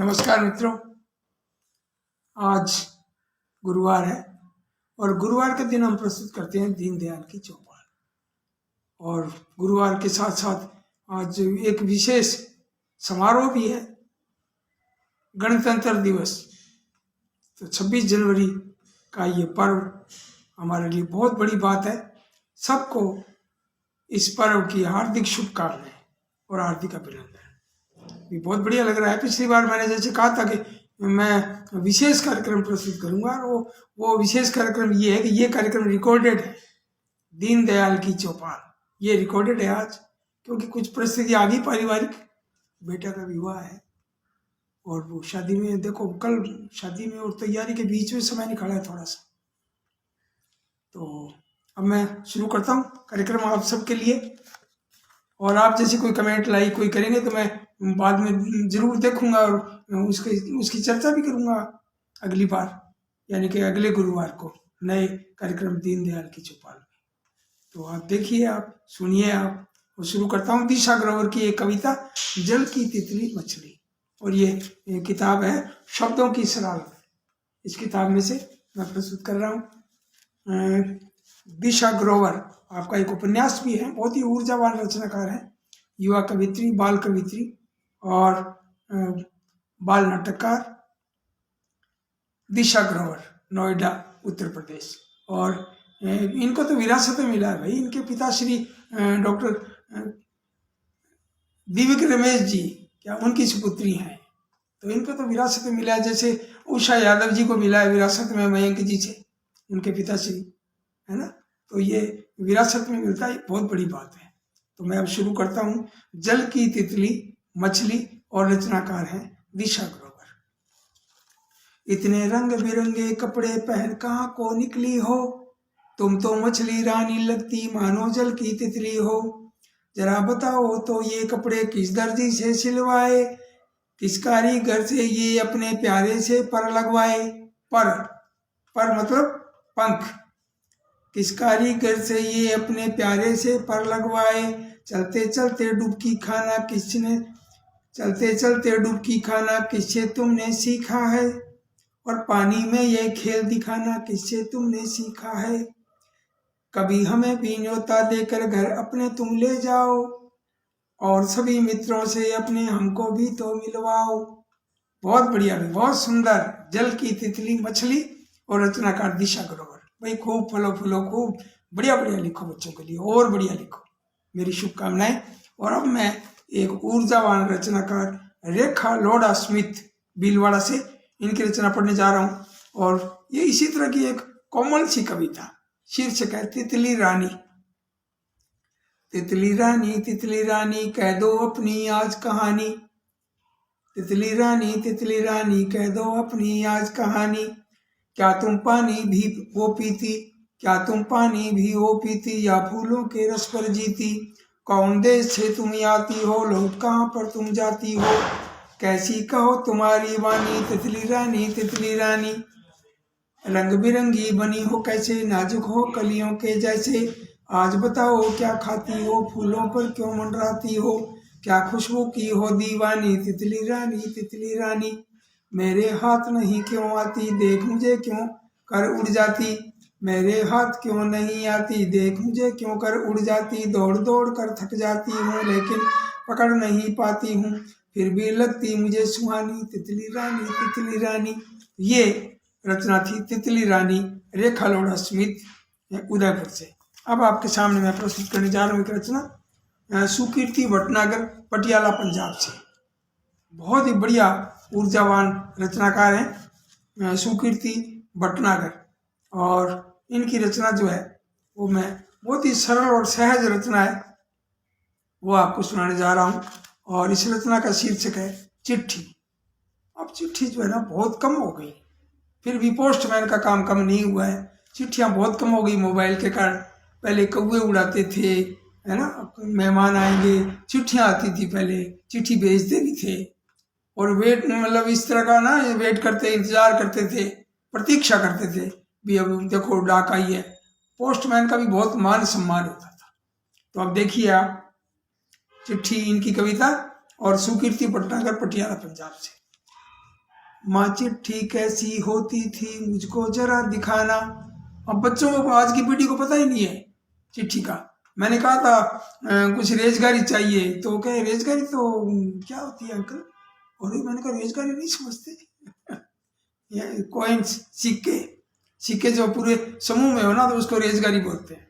नमस्कार मित्रों, आज गुरुवार है और गुरुवार के दिन हम प्रस्तुत करते हैं दीनदयाल की चौपाल। और गुरुवार के साथ साथ आज एक विशेष समारोह भी है, गणतंत्र दिवस। तो 26 जनवरी का ये पर्व हमारे लिए बहुत बड़ी बात है। सबको इस पर्व की हार्दिक शुभकामनाएं और हार्दिक अभिनंदन। ये बहुत बढ़िया लग रहा है। पिछली बार मैंने जैसे कहा था कि मैं विशेष कार्यक्रम प्रस्तुत करूंगा, और वो विशेष कार्यक्रम ये है कि ये कार्यक्रम रिकॉर्डेड है। दीनदयाल की चौपाल ये रिकॉर्डेड है आज, क्योंकि कुछ परिस्थिति आ गई पारिवारिक। बेटा का विवाह है और वो शादी में, देखो कल शादी में और तैयारी के बीच में समय निकाला है थोड़ा सा। तो अब मैं शुरू करता हूँ कार्यक्रम आप सबके लिए। और आप जैसे कोई कमेंट लाइक कोई करेंगे तो मैं बाद में जरूर देखूंगा और उसकी चर्चा भी करूंगा अगली बार, यानी कि अगले गुरुवार को नए कार्यक्रम दीनदयाल की चौपाल में। तो आप देखिए, आप सुनिए आप। और शुरू करता हूँ दिशा ग्रोवर की एक कविता, जल की तितली मछली। और ये किताब है शब्दों की शरारत। इस किताब में से मैं प्रस्तुत कर रहा हूँ। दिशा ग्रोवर आपका एक उपन्यास भी है, बहुत ही ऊर्जावान रचनाकार है, युवा कवित्री, बाल कवित्री और बाल नाटककार। दिशा ग्रोवर, नोएडा, उत्तर प्रदेश। और इनको तो विरासत में मिला है भाई। इनके पिताश्री डॉक्टर दिव्य रमेश जी, क्या उनकी सुपुत्री हैं, तो इनको तो विरासत में मिला है। जैसे उषा यादव जी को मिला है विरासत में मयंक जी से, उनके पिताश्री, है ना। तो ये विरासत में मिलता है, बहुत बड़ी बात है। तो मैं अब शुरू करता हूँ। जल की तितली मछली और रचनाकार है दिशा ग्रोवर। इतने रंग बिरंगे कपड़े पहन कहाँ को निकली हो, तुम तो मछली रानी लगती मानो जल की तितली हो। जरा बताओ तो ये कपड़े किस दर्जी से सिलवाए, किस कारीगर से ये अपने प्यारे से पर लगवाए। पर मतलब पंख। किस कारीगर से ये अपने प्यारे से पर लगवाए। चलते चलते डुबकी खाना किसने, चलते चलते डुबकी खाना किससे तुमने सीखा है, और पानी में ये खेल दिखाना किससे तुमने सीखा है। कभी हमें भी न्योता देकर घर अपने तुम ले जाओ, और सभी मित्रों से अपने हमको भी तो मिलवाओ। बहुत बढ़िया, बहुत सुंदर। जल की तितली मछली और रचनाकार दिशा ग्रोवर। भाई खूब फलो खूब बढ़िया बढ़िया लिखो, बच्चों के लिए और बढ़िया लिखो, मेरी शुभकामनाएं। और अब मैं एक ऊर्जावान रचनाकार रेखा लोढ़ा स्मिथ भीलवाड़ा से, इनकी रचना पढ़ने जा रहा हूँ। और ये इसी तरह की एक कोमल सी कविता, शीर्षक है तितली रानी। तितली रानी कह दो अपनी आज कहानी। तितली रानी कह दो अपनी आज कहानी। क्या तुम पानी भी वो पीती, क्या तुम पानी भी वो पीती, या फूलों के रस पर जीती। कौन देश से तुम आती हो, लौट कहाँ पर तुम जाती हो। कैसी कहो तुम्हारी वाणी तितली रानी। रंग बिरंगी बनी हो कैसे, नाजुक हो कलियों के जैसे। आज बताओ क्या खाती हो, फूलों पर क्यों मंडराती हो। क्या खुशबू की हो दीवानी तितली रानी। मेरे हाथ नहीं क्यों आती, देख मुझे क्यों कर उड़ जाती। मेरे हाथ क्यों नहीं आती, देख मुझे क्यों कर उड़ जाती। दौड़ दौड़ कर थक जाती हूँ, लेकिन पकड़ नहीं पाती हूँ, फिर भी लगती मुझे सुहानी तितली रानी। ये रचना थी तितली रानी, रेखा लोढ़ा स्मिथ, उदयपुर से। अब आपके सामने मैं प्रस्तुत करने जा रहा हूँ एक रचना सुकीर्ति भटनागर, पटियाला, पंजाब से। बहुत ही बढ़िया ऊर्जावान रचनाकार हैं सुकीर्ति भटनागर। और इनकी रचना जो है वो मैं बहुत ही सरल और सहज रचना है, वो आपको सुनाने जा रहा हूँ। और इस रचना का शीर्षक है चिट्ठी। अब चिट्ठी जो है ना बहुत कम हो गई, फिर भी पोस्टमैन का काम कम नहीं हुआ है। चिट्ठियाँ बहुत कम हो गई मोबाइल के कारण। पहले कौवे उड़ाते थे, है ना, मेहमान आएंगे, चिट्ठियाँ आती थी, पहले चिट्ठी भेजते भी थे और वेट, मतलब इस तरह का ना वेट करते, इंतजार करते थे, प्रतीक्षा करते थे भी अब देखो डाक आई है। पोस्टमैन का भी बहुत मान सम्मान होता था। तो अब देखिए आप चिट्ठी, इनकी कविता और सुकीर्ति भटनागर, पटियाला, पंजाब से। माँ चिट्ठी कैसी होती थी मुझको जरा दिखाना। अब बच्चों को, आज की पीढ़ी को पता ही नहीं है चिट्ठी का। मैंने कहा था कुछ रेजगारी चाहिए, तो कहे रेजगारी तो क्या होती है अंकल? और मैंने कहा रेजगारी नहीं समझते? कॉइन्स, सिक्के, सिक्के जो पूरे समूह में हो ना तो उसको रेजगारी बोलते हैं।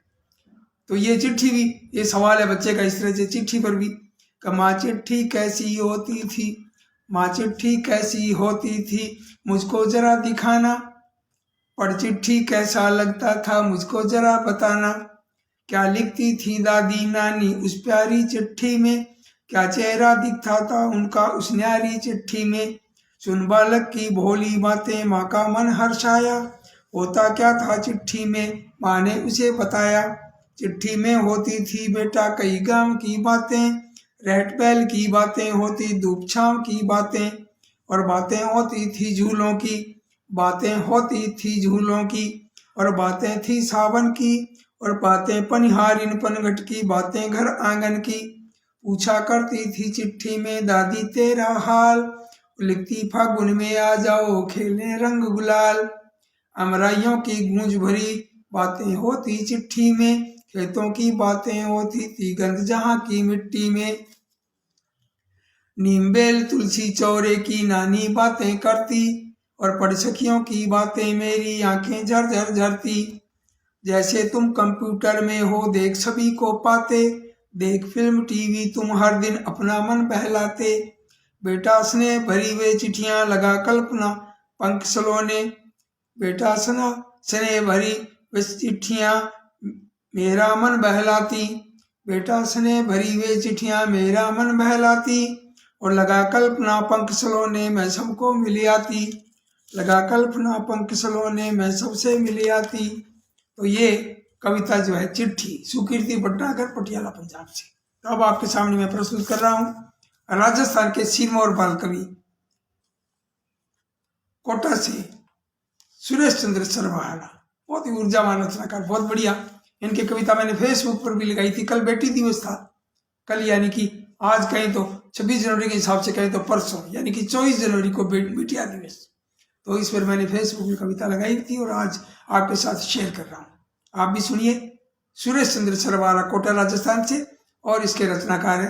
तो ये चिट्ठी भी, ये सवाल है बच्चे का इस तरह से चिट्ठी पर भी। माँ चिट्ठी कैसी होती थी, माँ चिट्ठी कैसी होती थी मुझको जरा दिखाना। पढ़ चिट्ठी कैसा लगता था मुझको जरा बताना। क्या लिखती थी दादी नानी उस प्यारी चिट्ठी में, क्या चेहरा दिखता था उनका उस न्यारी चिट्ठी में। सुन बालक की भोली बातें माँ का मन हर्षाया, होता क्या था चिट्ठी में माँ ने उसे बताया। चिट्ठी में होती थी बेटा कई गांव की बातें, रहट बैल की बातें होती, धूप छांव की बातें, और बातें होती थी झूलों की, बातें होती थी झूलों की, और बातें थी सावन की, और बातें पनिहारिन पनघट की, बातें घर आंगन की। पूछा करती थी चिट्ठी में दादी तेरा हाल, लिखती फागुन में आ जाओ खेलें रंग गुलाल। अमराइयों की गूंज भरी बातें होती चिट्ठी में, खेतों की बातें होती थी गंध जहां की मिट्टी में। नीम बेल तुलसी चौरे की नानी बातें करती, और पड़सखियों की बातें मेरी आंखें झरझर झरती। जैसे तुम कंप्यूटर में हो देख सभी को पाते, देख फिल्म टीवी तुम हर दिन अपना मन बहलाते। बेटा स्नेह भरी वे चिट्ठियां लगा कल्पना पंख सलोने, बेटा स्नेह भरी वे चिट्ठियां मेरा मन बहलाती, बेटा स्नेह भरी वे चिट्ठियां मेरा मन बहलाती। और लगा कल्पना पंख सलोने मैं सबको मिल आती, लगा कल्पना पंख सलोने मैं सबसे मिल आती। तो ये कविता जो है चिट्ठी, सुकीर्ति भटनागर पटियाला पंजाब से। तो अब आपके सामने मैं प्रस्तुत कर रहा हूँ राजस्थान के सिरमौर बाल कवि कोटा से सुरेश चंद्र सरवाहा, बहुत ही ऊर्जावान रचनाकार, बहुत बढ़िया। इनकी कविता मैंने फेसबुक पर भी लगाई थी। कल बेटी दिवस था, कल यानी कि आज कहें तो 26 जनवरी के हिसाब से कहें तो परसों यानी कि 24 जनवरी को बेटिया दिवस, तो इस पर मैंने फेसबुक में कविता लगाई थी और आज आपके साथ शेयर कर रहा हूँ। आप भी सुनिए। सुरेश चंद्र सरवाहा कोटा राजस्थान से, और इसके रचनाकार है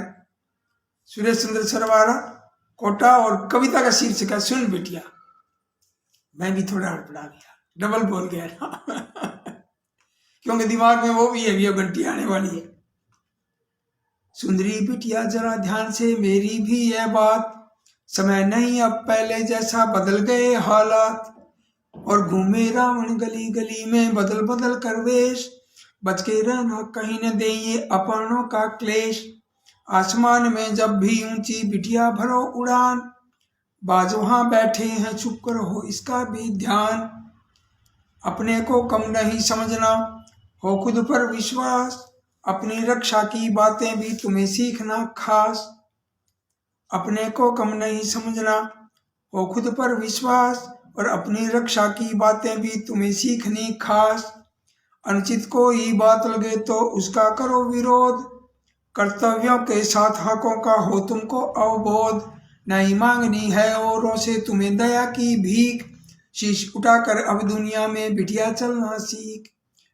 सुरेश चंद्र सरवाहा कोटा, और कविता का शीर्षक है सुन बेटिया। मैं भी थोड़ा हड़बड़ा गया, डबल बोल गया क्योंकि दिमाग में वो भी है, भी घंटी आने वाली है। सुंदरी बिटिया जरा ध्यान से मेरी भी यह बात, समय नहीं अब पहले जैसा बदल गए हालात, और घूमे रावण गली गली में बदल बदल कर वेश, बच के रहना कहीं न दे ये अपनों का क्लेश। आसमान में जब भी ऊंची बिटिया भरो उड़ान, बाज वहां बैठे हैं चुप कर हो इसका भी ध्यान। अपने को कम नहीं समझना हो खुद पर विश्वास, अपनी रक्षा की बातें भी तुम्हें सीखना खास। अपने को कम नहीं समझना हो खुद पर विश्वास, और अपनी रक्षा की बातें भी तुम्हें सीखनी खास। अनुचित कोई बात लगे तो उसका करो विरोध, कर्तव्यों के साथ हकों का हो तुमको अवबोध। नहीं मांगनी है औरों से तुम्हें दया की भीख, शीश उठाकर अब दुनिया में बिटिया चलना सीख।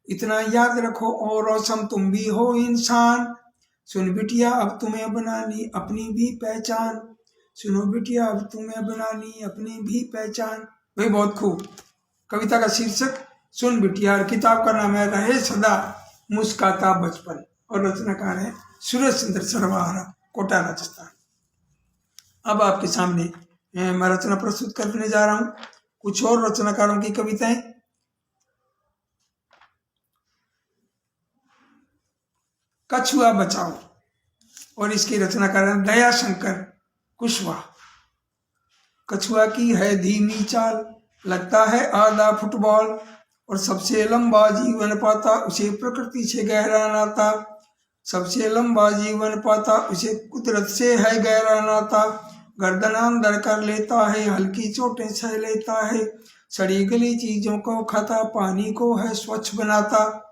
इतना याद रखो औरों सम तुम भी हो इंसान, सुन बिटिया अब तुम्हें बनानी अपनी भी पहचान। सुनो बिटिया अब तुम्हें बनानी अपनी भी पहचान। भाई बहुत खूब। कविता का शीर्षक सुन बिटिया, किताब का नाम है रहे सदा मुस्काता बचपन, और रचनाकार है सुरेश चंद्र सरवाहा कोटा राजस्थान। अब आपके सामने मैं रचना प्रस्तुत करने जा रहा हूं कुछ और रचनाकारों की कविताएं। कछुआ बचाओ, और इसकी रचनाकार है दया शंकर कुशवाहा। कछुआ की है धीमी चाल, लगता है आधा फुटबॉल, और सबसे लंबा जीवन पाता उसे प्रकृति से गहरा नाता। सबसे लंबा जीवन पाता उसे कुदरत से है गहरा नाता। गर्दन अंदर कर लेता है हल्की चोटें सह लेता है, सड़ी गली चीजों को खाता पानी को है स्वच्छ बनाता।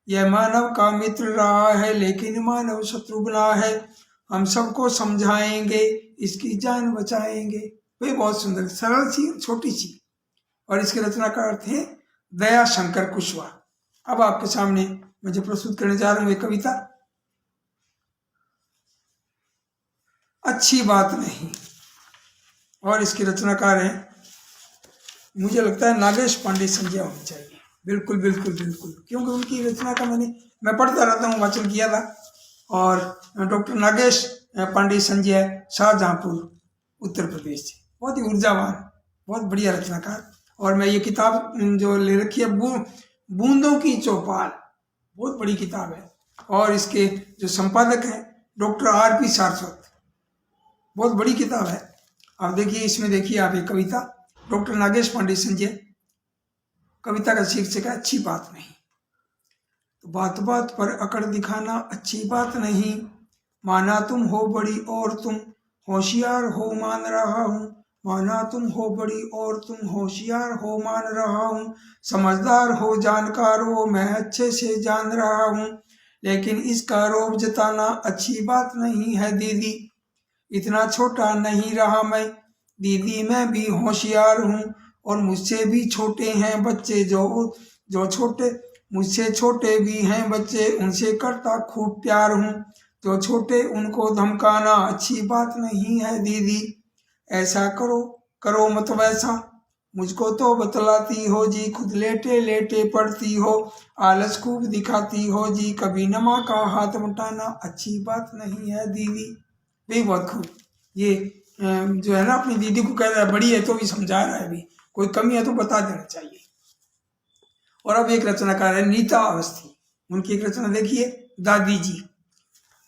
यह मानव का मित्र रहा है लेकिन मानव शत्रु बना है, हम सबको समझाएंगे इसकी जान बचाएंगे। वही बहुत सुंदर, सरल सी, छोटी सी, और इसके रचना का अर्थ है दया शंकर कुशवाहा। अब आपके सामने मुझे प्रस्तुत करने जा रहा हूं एक कविता, अच्छी बात नहीं, और इसके रचनाकार हैं, मुझे लगता है नागेश पांडे संजय होने चाहिए। बिल्कुल बिल्कुल बिल्कुल, क्योंकि उनकी रचना का मैं पढ़ता रहता हूँ, वाचन किया था। और डॉक्टर नागेश पांडे संजय, शाहजहांपुर, उत्तर प्रदेश से, बहुत ही ऊर्जावान, बहुत बढ़िया रचनाकार। और मैं ये किताब जो ले रखी है, बूंदों की चौपाल, बहुत बड़ी किताब है, और इसके जो संपादक हैं डॉक्टर आर.पी. सारस्वत, बहुत बड़ी किताब है। आप देखिए, इसमें देखिए आप एक कविता, डॉक्टर नागेश पांडे संजय, कविता का शीर्षक है अच्छी बात नहीं। तो बात बात पर अकड़ दिखाना अच्छी बात नहीं, माना तुम हो बड़ी और तुम होशियार हो, मान रहा हूँ, माना तुम हो बड़ी और तुम होशियार हो, मान रहा हूँ, समझदार हो, जानकार हो, मैं अच्छे से जान रहा हूँ, लेकिन इसका रौब जताना अच्छी बात नहीं है दीदी, इतना छोटा नहीं रहा मैं दीदी, मैं भी होशियार हूँ, और मुझसे भी छोटे हैं बच्चे, जो छोटे, मुझसे छोटे भी हैं बच्चे, उनसे करता खूब प्यार हूँ, जो छोटे उनको धमकाना अच्छी बात नहीं है दीदी, ऐसा करो मत वैसा, मुझको तो बतलाती हो जी, खुद लेटे लेटे पढ़ती हो, आलस खूब दिखाती हो जी, कभी नमा का हाथ मटाना अच्छी बात नहीं है दीदी। भी बहुत खूब, ये जो है ना, अपनी दीदी को कह रहा है, बड़ी है तो भी समझा रहा है, भी कोई कमी है तो बता देना चाहिए। और अब एक रचनाकार है नीता अवस्थी, उनकी एक रचना देखिए, दादी जी,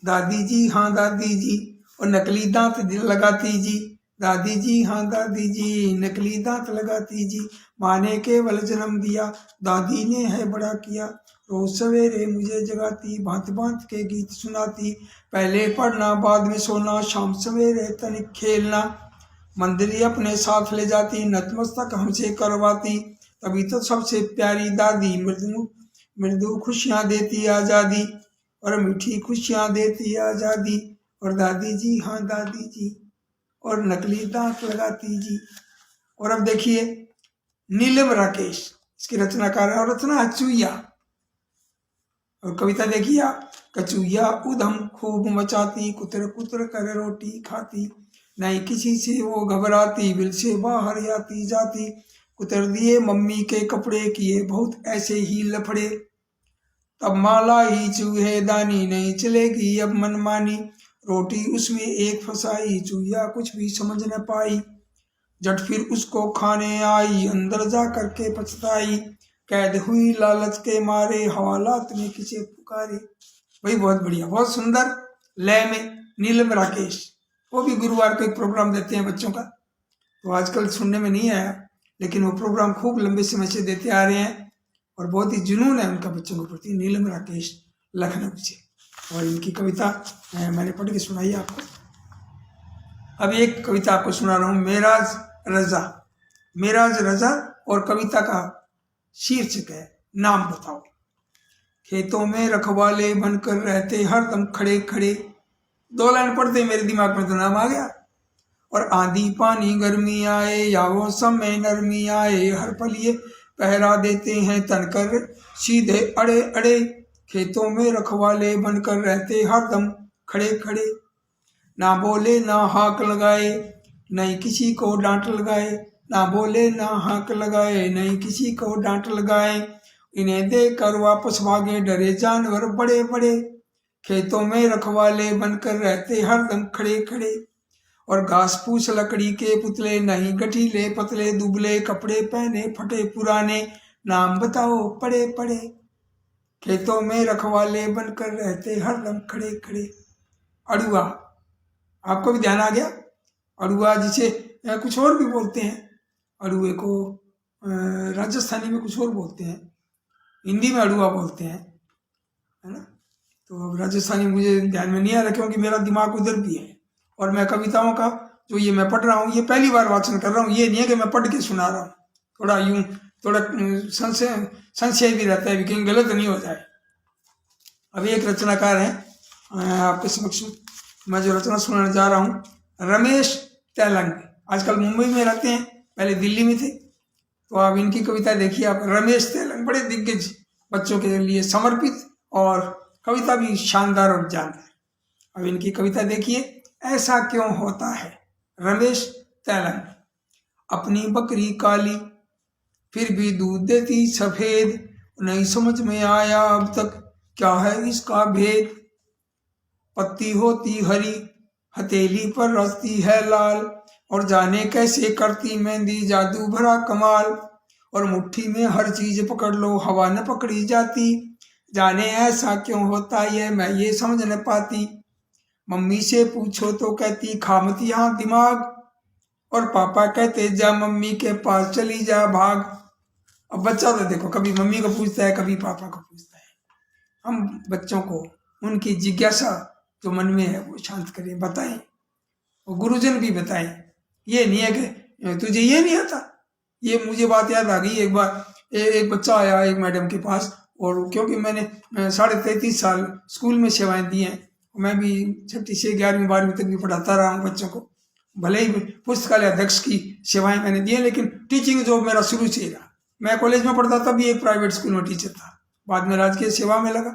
दादी जी हाँ दादी जी, और नकली दांत लगाती जी, दादी जी हाँ दादी जी, नकली दांत लगाती जी, माँ ने केवल जन्म दिया, दादी ने है बड़ा किया, रोज सवेरे मुझे जगाती, भांत भांत के गीत सुनाती, पहले पढ़ना बाद में सोना, शाम सवेरे तनिक खेलना, मंदिर अपने साथ ले जाती, नतमस्तक हमसे करवाती, तभी तो सबसे प्यारी दादी, मृदु मृदु खुशियाँ देती आज़ादी, और मीठी खुशियाँ देती आज़ादी, और दादी जी हाँ दादी जी, और नकली दांत लगाती जी। और अब देखिए नीलम राकेश, इसकी रचनाकार है, और रचना है चुईया, और कविता देखिए आप, कचुईया उधम खूब मचाती, कुतर कुतर कर रोटी खाती, नहीं किसी से वो घबराती, बिल से बाहर आती जाती, कुतर दिए मम्मी के कपड़े, किए बहुत ऐसे ही लफड़े, तब माला ही चूहे दानी, नहीं चलेगी अब मनमानी, रोटी उसमें एक फसाई, चूहिया कुछ भी समझ न पाई, झट फिर उसको खाने आई, अंदर जा करके पछताई, कैद हुई लालच के मारे, हवालात में किसे पुकारे। वही बहुत बढ़िया, बहुत सुंदर लय में नीलम राकेश, वो भी गुरुवार को एक प्रोग्राम देते हैं बच्चों का, तो आजकल सुनने में नहीं आया, लेकिन वो प्रोग्राम खूब लंबे समय से देते आ रहे हैं, और बहुत ही जुनून है उनका बच्चों के प्रति। नीलम राकेश, लखनऊ से, और इनकी कविता मैंने पढ़ के सुनाई आपको। अब एक कविता आपको सुना रहा हूँ, मेराज रजा, मेराज रजा, और कविता का शीर्षक है नाम बताओ। खेतों में रखवाले बनकर रहते हरदम खड़े खड़े, दो लाइन पढ़ते मेरे दिमाग में तो नाम आ गया, और आंधी पानी गर्मी आए या वो समय नरमी आए, हर पल ये पहरा देते हैं तनकर सीधे अड़े अड़े, खेतों में रखवाले बनकर रहते हरदम खड़े खड़े, ना बोले ना हाक लगाए, नहीं किसी को डांट लगाए, ना बोले ना हाक लगाए, नहीं किसी को डांट लगाए, इन्हें देखकर वापस भागे डरे जानवर बड़े बड़े, खेतों में रखवाले बनकर रहते हरदम खड़े खड़े, और घास फूस लकड़ी के पुतले, नहीं गठीले पतले दुबले, कपड़े पहने फटे पुराने, नाम बताओ पड़े पड़े, खेतों में रखवाले बनकर रहते हरदम खड़े खड़े। अड़ुआ, आपको भी ध्यान आ गया, अड़ुआ जिसे कुछ और भी बोलते हैं, अड़ुए को राजस्थानी में कुछ और बोलते हैं, हिंदी में अड़ुआ बोलते हैं, है ना। तो अब राजस्थानी मुझे ध्यान में नहीं आ रहा, क्योंकि मेरा दिमाग उधर भी है, और मैं कविताओं का जो ये मैं पढ़ रहा हूँ, ये पहली बार वाचन कर रहा हूँ, ये नहीं है कि मैं पढ़ के सुना रहा हूँ, थोड़ा यूं थोड़ा संशय भी रहता है, कहीं गलत नहीं हो जाए। अभी एक रचनाकार है आपके समक्ष मैं जो रचना सुनाने जा रहा हूँ, रमेश तेलंग, आजकल मुंबई में रहते हैं, पहले दिल्ली में थे। तो आप इनकी कविता देखिए आप, रमेश तेलंग, बड़े दिग्गज बच्चों के लिए समर्पित और कविता भी शानदार और जानदार। अब इनकी कविता देखिए, ऐसा क्यों होता है। रमेश तेलंग। अपनी बकरी काली फिर भी दूध देती सफेद, नहीं समझ में आया अब तक क्या है इसका भेद। पत्ती होती हरी, हथेली पर रचती है लाल, और जाने कैसे करती मेहंदी जादू भरा कमाल। और मुट्ठी में हर चीज पकड़ लो हवा न पकड़ी जाती, जाने ऐसा क्यों होता ये मैं ये समझ न पाती। मम्मी से पूछो तो कहती खामत यहाँ दिमाग, और पापा कहते जा मम्मी के पास चली जा भाग। अब बच्चा तो देखो कभी मम्मी को पूछता है कभी पापा को पूछता है। हम बच्चों को उनकी जिज्ञासा जो मन में है वो शांत करें, बताएं, और गुरुजन भी बताएं। ये नहीं है कि तुझे ये नहीं आता। ये मुझे बात याद आ गई, एक बार एक बच्चा आया एक मैडम के पास, और क्योंकि मैंने 33.5 साल स्कूल में सेवाएं दी हैं, मैं भी 6ठी से 11वीं 12वीं तक भी पढ़ाता रहा हूँ बच्चों को। भले ही पुस्तकालय अध्यक्ष की सेवाएं मैंने दी हैं, लेकिन टीचिंग जॉब मेरा शुरू से ही रहा। मैं कॉलेज में पढ़ता था भी एक प्राइवेट स्कूल में टीचर था, बाद में राजकीय सेवा में लगा।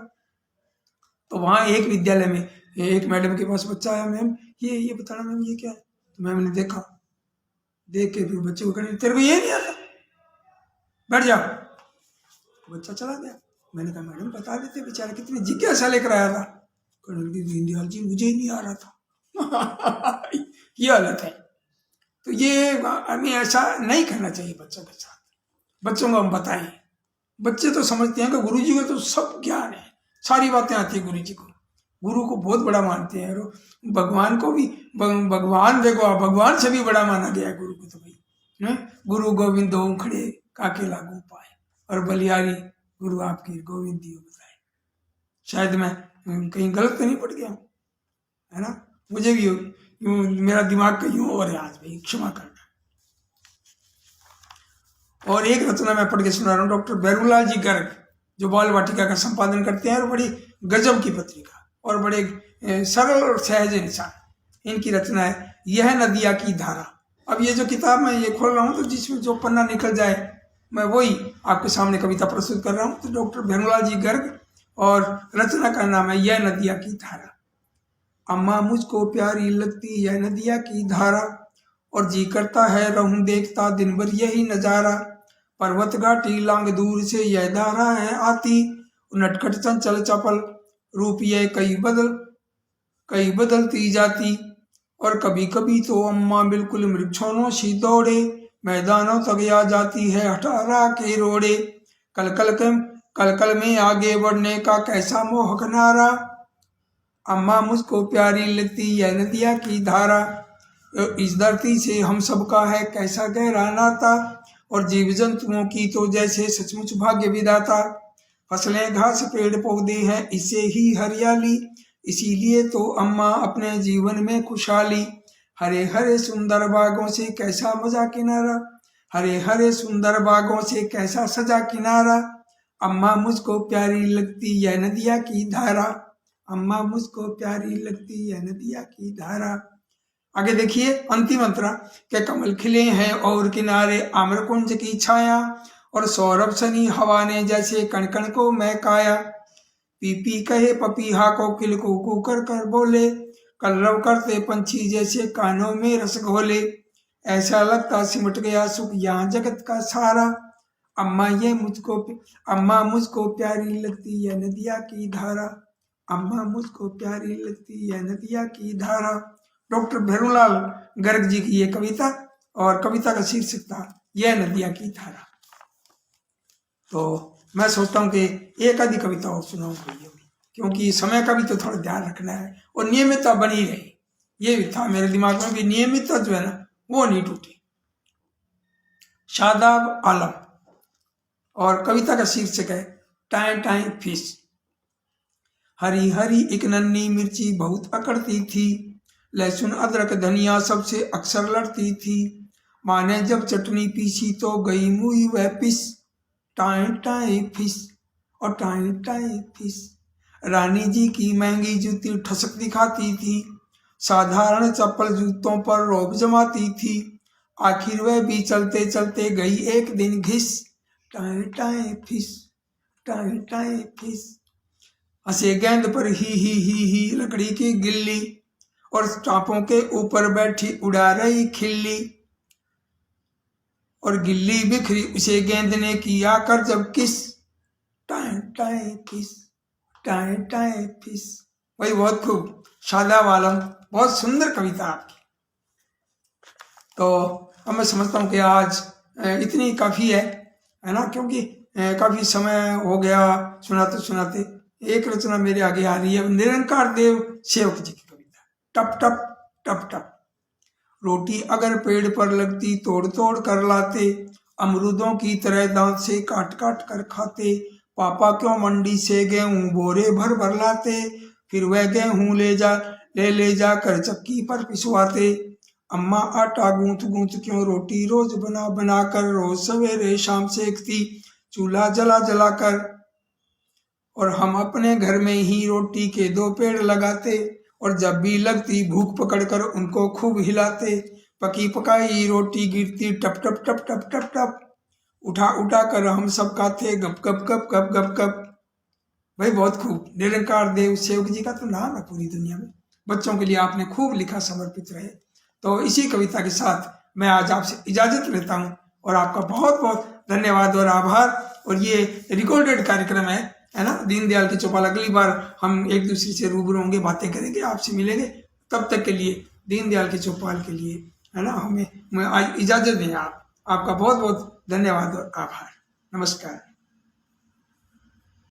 तो वहाँ एक विद्यालय में एक मैडम के पास बच्चा आया, मैम ये बताना मैम ये क्या है। तो मैम ने देखा, देख के फिर बच्चे को कहने तेरे को ये नहीं आता, बैठ जा। बच्चा चला गया। मैंने कहा मैडम बता देते, बेचारा कितनी जिज्ञासा लेकर आया था। दीनदयाल जी मुझे ही नहीं आ रहा था। ये हालत है। तो ये हमें ऐसा नहीं करना चाहिए बच्चों के साथ। बच्चों को हम बताएं। बच्चे तो समझते हैं कि गुरु जी को तो सब ज्ञान है, सारी बातें आती है गुरु जी को, गुरु को बहुत बड़ा मानते हैं। और भगवान को भी, भगवान देखो भगवान से भी बड़ा माना गया है गुरु को। तो भाई गुरु गोविंद दो खड़े काके लागू पाए, और बलियारी गुरु आपकी गोविंद दियो बताए। शायद मैं कहीं गलत तो नहीं पड़ गया, है ना। मुझे भी मेरा दिमाग कहीं और है आज, भाई क्षमा करना। और एक रचना मैं पढ़ के सुना रहा हूँ, डॉक्टर भैरूलाल जी गर्ग जो बाल वाटिका का संपादन करते हैं, और बड़ी गजब की पत्रिका और बड़े सरल और सहज इंसान। इनकी रचना है यह नदिया की धारा। अब ये जो किताब मैं ये खोल रहा हूँ, तो जिसमें जो पन्ना निकल जाए मैं वही आपके सामने कविता प्रस्तुत कर रहा हूँ। तो डॉक्टर भैरूलाल जी गर्ग, और रचना का नाम है यह नदिया की धारा। अम्मा मुझको प्यारी लगती यह नदिया की धारा, और जी करता है रहूं देखता दिन भर यही नजारा। पर्वत घाटी लांग दूर से यह धारा है आती, नटखट चंचल चपल रूप यह कई बदलती जाती। और कभी कभी तो अम्मा बिल्कुल मृक्षों सी दौड़े, मैदानों तक आ जाती है हठारा के रोड़े। कल में आगे बढ़ने का कैसा मोहक नारा, अम्मा मुझको प्यारी लगती यह नदिया की धारा। इस धरती से हम सबका है कैसा गहरा नाता, और जीव जंतुओं की तो जैसे सचमुच भाग्य विधाता। फसलें घास पेड़ पौधे हैं इससे ही हरियाली, इसीलिए तो अम्मा अपने जीवन में खुशहाली। हरे हरे सुंदर बागों से कैसा मजा किनारा, हरे हरे सुंदर बागों से कैसा सजा किनारा। अम्मा मुझको प्यारी लगती यह नदिया की धारा, अम्मा मुझको प्यारी लगती यह नदिया की धारा। आगे देखिए अंतिम अंतरा के कमल खिले हैं और किनारे आम्रकुंज की छाया, और सौरभ सनी हवा ने जैसे कण कण को महकाया। पीपी कहे पपीहा को किल कू कर कर बोले, कलरव करते पंछी जैसे कानों में रस घोले। ऐसा लगता सिमट गया सुख यहाँ जगत का सारा, अम्मा मुझको प्यारी लगती यह नदिया की धारा, अम्मा मुझको प्यारी लगती यह नदिया की धारा। डॉक्टर भैरूलाल गर्ग जी की ये कविता, और कविता का शीर्षक था यह नदिया की धारा। तो मैं सोचता हूँ कि एक आधी कविता और सुनाऊं, क्योंकि समय का भी तो थोड़ा ध्यान रखना है, और नियमितता बनी रहे। ये भी था मेरे दिमाग में भी, नियमितता जो है ना वो नहीं टूटी। शादाब आलम, और कविता का शीर्षक है time time fish. Hari Hari एक नन्ही मिर्ची बहुत अकड़ती थी, लहसुन अदरक धनिया सबसे अक्सर लड़ती थी। माँ ने जब चटनी पीसी तो गई मुई वह पिस, टाइम टाइम फिश और टाइम टाइम फिश। रानी जी की महंगी जूती ठसक दिखाती थी, साधारण चप्पल जूतों पर रौब जमाती थी। आखिर वह भी चलते चलते गई एक दिन घिस, टाए टाए फिस, टाए टाए फिस। हंसे गेंद पर ही लकड़ी की गिल्ली, और टापों के ऊपर बैठी उड़ा रही खिल्ली। और गिल्ली बिखरी उसे गेंद ने किया कर जब किस, टाए टाए फिस, टाए टाए फिस। वही बहुत खूब, शादाब आलम, बहुत सुंदर कविता आपकी। तो अब मैं समझता हूँ कि आज इतनी काफ़ी है ना, क्योंकि काफ़ी समय हो गया सुनाते सुनाते। एक रचना मेरे आगे आ रही है, निरंकार देव सेवक जी की कविता। टप टप टप टप। रोटी अगर पेड़ पर लगती तोड़ तोड़ कर लाते, अमरूदों की तरह दांत से काट काट कर खाते। पापा क्यों मंडी से गेहूं बोरे भर भर लाते, फिर वह गेहूं ले जा कर चक्की पर पिसवाते। अम्मा आटा गूंथ गूंथ क्यों रोटी रोज बना बना कर रोज सवेरे शाम सेकती, चूल्हा जला जला कर। और हम अपने घर में ही रोटी के 2 पेड़ लगाते, और जब भी लगती भूख पकड़कर उनको खूब हिलाते। पकी पकाई रोटी गिरती टप टप टप टप टप टप, उठा उठा कर हम सब खाते गप गप गप गप गप गप। भाई बहुत खूब, निरंकार देव सेवक जी का तो नाम है पूरी दुनिया में। बच्चों के लिए आपने खूब लिखा, समर्पित रहे। तो इसी कविता के साथ मैं आज आपसे इजाजत लेता हूँ, और आपका बहुत बहुत धन्यवाद और आभार। और ये रिकॉर्डेड कार्यक्रम है ना, दीनदयाल की चौपाल। अगली बार हम एक दूसरे से रूबरू होंगे, बातें करेंगे, आपसे मिलेंगे। तब तक के लिए दीनदयाल की चौपाल के लिए है ना, हमें आज इजाजत दें। आपका बहुत बहुत धन्यवाद और आभार। नमस्कार।